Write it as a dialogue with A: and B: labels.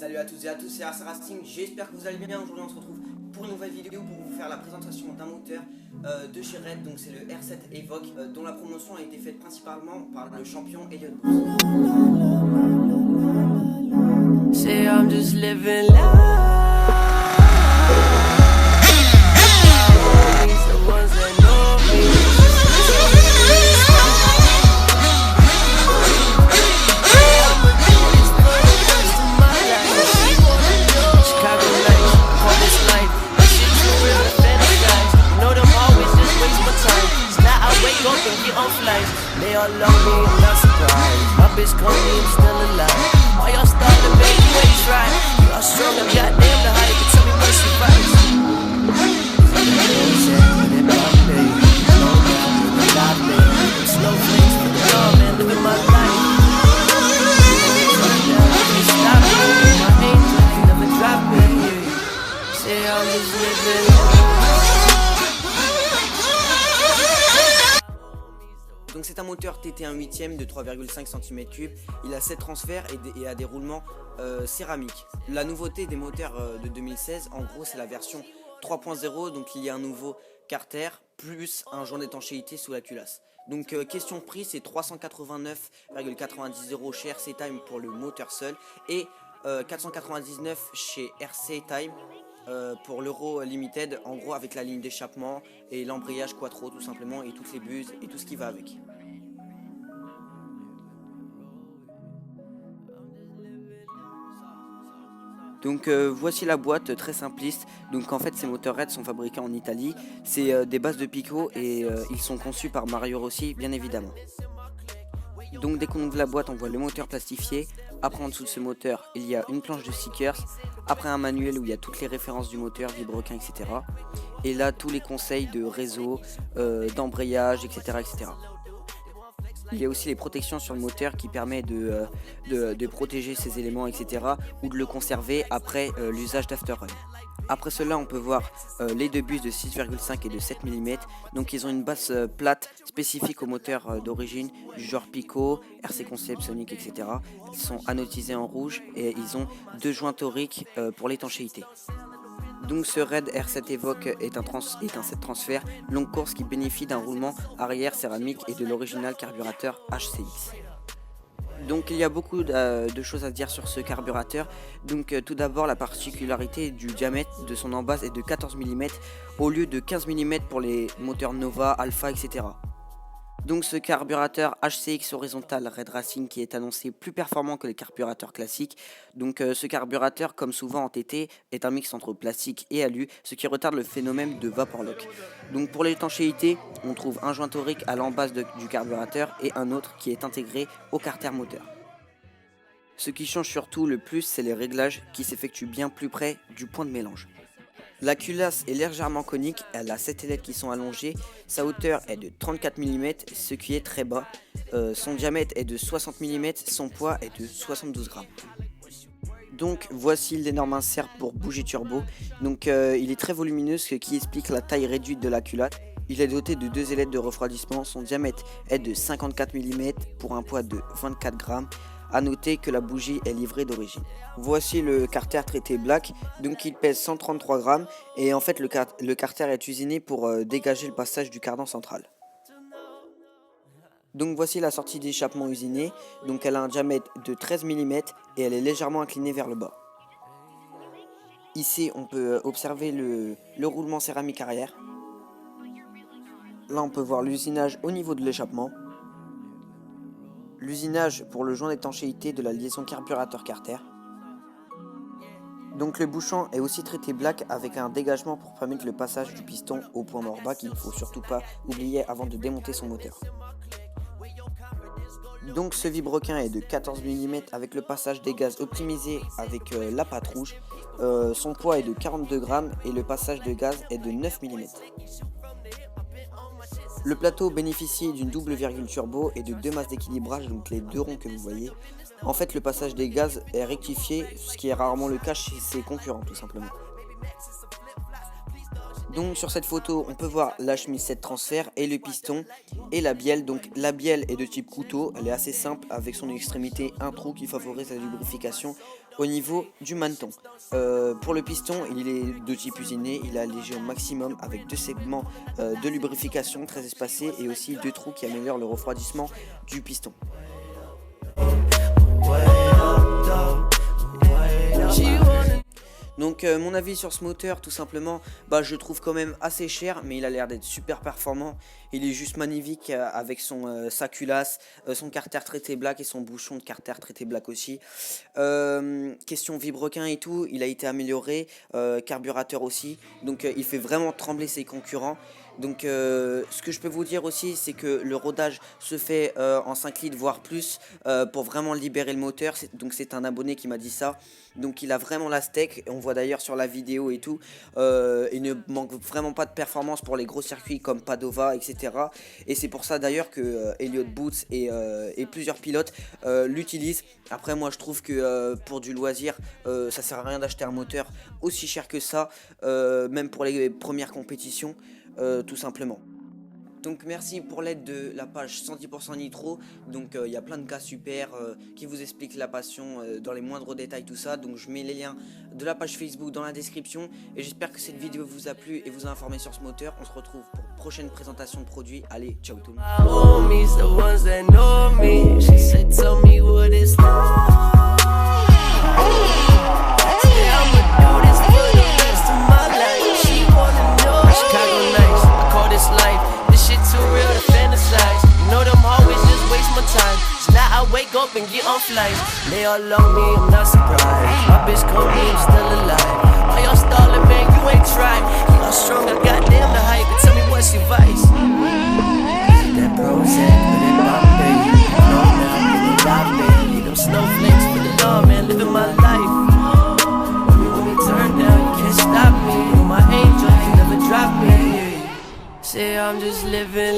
A: Salut à toutes et à tous, c'est Ars Racing, j'espère que vous allez bien. Aujourd'hui on se retrouve pour une nouvelle vidéo pour vous faire la présentation d'un moteur de chez Red. Donc c'est le R7 Evoque dont la promotion a été faite principalement par le champion Elliott Bruce.
B: Say I'm just living life. The ones that know me. They all love me, I'm not surprised. My bitch call me, I'm still alive. Why y'all starting, baby, you ain't trying. You all strong, I'm goddamn the hype, but tell me what's your price. Slow things for the love, man, living my life. Stop me, my angel, never drop me. Say I'm just living life.
A: Donc c'est un moteur TT1 8ème de 3,5 cm3, il a 7 transferts et a des roulements céramiques. La nouveauté des moteurs de 2016, en gros c'est la version 3.0, donc il y a un nouveau carter plus un joint d'étanchéité sous la culasse. Donc question de prix, c'est 389,90 € chez RC Time pour le moteur seul et 499 chez RC Time pour l'Euro Limited, en gros avec la ligne d'échappement et l'embrayage quattro tout simplement et toutes les buses et tout ce qui va avec. Donc voici la boîte très simpliste. Donc en fait ces moteurs Red sont fabriqués en Italie, c'est des bases de picot et ils sont conçus par Mario Rossi bien évidemment. Donc dès qu'on ouvre la boîte on voit le moteur plastifié, après en dessous de ce moteur il y a une planche de stickers, après un manuel où il y a toutes les références du moteur, vilebrequin, etc. Et là tous les conseils de réseau, d'embrayage, etc., etc. Il y a aussi les protections sur le moteur qui permet de protéger ces éléments, etc. ou de le conserver après l'usage d'afterrun. Après cela, on peut voir les deux buses de 6,5 et de 7 mm. Donc ils ont une base plate spécifique au moteur d'origine du genre Pico, RC Concept, Sonic, etc. Ils sont anodisés en rouge et ils ont deux joints toriques pour l'étanchéité. Donc ce Red R7 Evoque est un 7 transfert longue course qui bénéficie d'un roulement arrière céramique et de l'original carburateur HCX. Donc il y a beaucoup de choses à dire sur ce carburateur. Donc tout d'abord la particularité du diamètre de son embase est de 14 mm au lieu de 15 mm pour les moteurs Nova, Alpha, etc. Donc ce carburateur HCX horizontal Red Racing qui est annoncé plus performant que les carburateurs classiques. Donc ce carburateur, comme souvent en TT, est un mix entre plastique et alu, ce qui retarde le phénomène de vapor lock. Donc pour l'étanchéité, on trouve un joint torique à l'embase du carburateur et un autre qui est intégré au carter moteur. Ce qui change surtout le plus, c'est les réglages qui s'effectuent bien plus près du point de mélange. La culasse est légèrement conique, elle a 7 ailettes qui sont allongées, sa hauteur est de 34 mm, ce qui est très bas, son diamètre est de 60 mm, son poids est de 72 grammes. Donc voici l'énorme insert pour bougie turbo, donc il est très volumineux, ce qui explique la taille réduite de la culasse. Il est doté de deux ailettes de refroidissement, son diamètre est de 54 mm pour un poids de 24 grammes. A noter que la bougie est livrée d'origine. Voici le carter traité black, donc il pèse 133 grammes et en fait le carter est usiné pour dégager le passage du cardan central. Donc voici la sortie d'échappement usinée, donc elle a un diamètre de 13 mm et elle est légèrement inclinée vers le bas. Ici on peut observer le roulement céramique arrière. Là on peut voir l'usinage au niveau de l'échappement. L'usinage pour le joint d'étanchéité de la liaison carburateur-carter. Donc le bouchon est aussi traité black avec un dégagement pour permettre le passage du piston au point mort bas qu'il ne faut surtout pas oublier avant de démonter son moteur. Donc ce vilebrequin est de 14 mm avec le passage des gaz optimisé avec la patte rouge. Son poids est de 42 grammes et le passage de gaz est de 9 mm. Le plateau bénéficie d'une double virgule turbo et de deux masses d'équilibrage, donc les deux ronds que vous voyez. En fait, le passage des gaz est rectifié, ce qui est rarement le cas chez ses concurrents, tout simplement. Donc sur cette photo, on peut voir l'H1007 transfert et le piston et la bielle. Donc la bielle est de type couteau, elle est assez simple avec son extrémité un trou qui favorise la lubrification Au niveau du maneton, pour le piston, il est de type usiné, il est allégé au maximum avec 2 segments de lubrification très espacés et aussi 2 trous qui améliorent le refroidissement du piston. Donc mon avis sur ce moteur, tout simplement, je le trouve quand même assez cher, mais il a l'air d'être super performant. Il est juste magnifique avec sa culasse, son carter traité black et son bouchon de carter traité black aussi. Question vilebrequin et tout, il a été amélioré, carburateur aussi, donc il fait vraiment trembler ses concurrents. Donc ce que je peux vous dire aussi, c'est que le rodage se fait en 5 litres voire plus pour vraiment libérer le moteur. Donc c'est un abonné qui m'a dit ça. Donc il a vraiment la steak, on voit d'ailleurs sur la vidéo et tout, il ne manque vraiment pas de performance pour les gros circuits comme Padova, etc. Et c'est pour ça d'ailleurs que Elliott Boots et plusieurs pilotes l'utilisent. Après moi je trouve que pour du loisir, ça sert à rien d'acheter un moteur aussi cher que ça, même pour les premières compétitions. Tout simplement. Donc merci pour l'aide de la page 110% Nitro. Donc il y a plein de cas super qui vous expliquent la passion dans les moindres détails, tout ça. Donc je mets les liens de la page Facebook dans la description. Et j'espère que cette vidéo vous a plu et vous a informé sur ce moteur. On se retrouve pour une prochaine présentation de produits. Allez, ciao tout le
B: up and get on flights. They all love me, I'm not surprised. My bitch called me, I'm still alive. Why y'all stalling, man? You ain't tried. Y'all strong, I goddamn the hype. But tell me what's your vice? That Prozac, but it Bombay. No, now I'm in the lobby. Need them snowflakes for the law, man. Living my life. When we turn down, you can't stop me. You're my angel, you never drop me. Say I'm just living